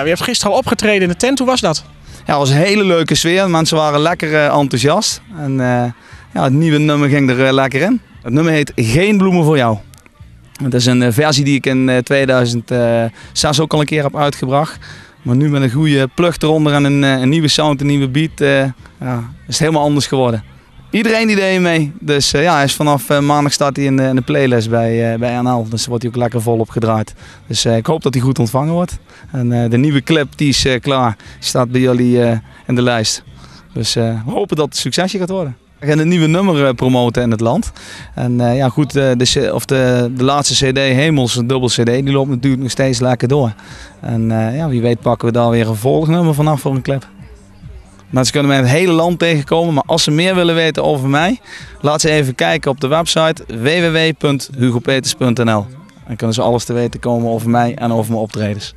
Je hebt gisteren al opgetreden in de tent, hoe was dat? Ja, het was een hele leuke sfeer. Mensen waren lekker enthousiast. En het nieuwe nummer ging er lekker in. Het nummer heet Geen bloemen voor jou. Het is een versie die ik in 2006 ook al een keer heb uitgebracht. Maar nu met een goede plug eronder en een nieuwe sound, een nieuwe beat, is het helemaal anders geworden. Iedereen die deed mee. Dus hij is vanaf maandag staat hij in de playlist bij NL. Dus wordt hij ook lekker volop gedraaid. Dus ik hoop dat hij goed ontvangen wordt. En de nieuwe clip die is klaar. Die staat bij jullie in de lijst. Dus we hopen dat het een succesje gaat worden. We gaan een nieuwe nummer promoten in het land. En de laatste CD, Hemels, een dubbel CD, die loopt natuurlijk nog steeds lekker door. En wie weet pakken we daar weer een volgnummer vanaf voor een clip. Mensen kunnen mij in het hele land tegenkomen, maar als ze meer willen weten over mij, laat ze even kijken op de website www.hugopeters.nl. Dan kunnen ze alles te weten komen over mij en over mijn optredens.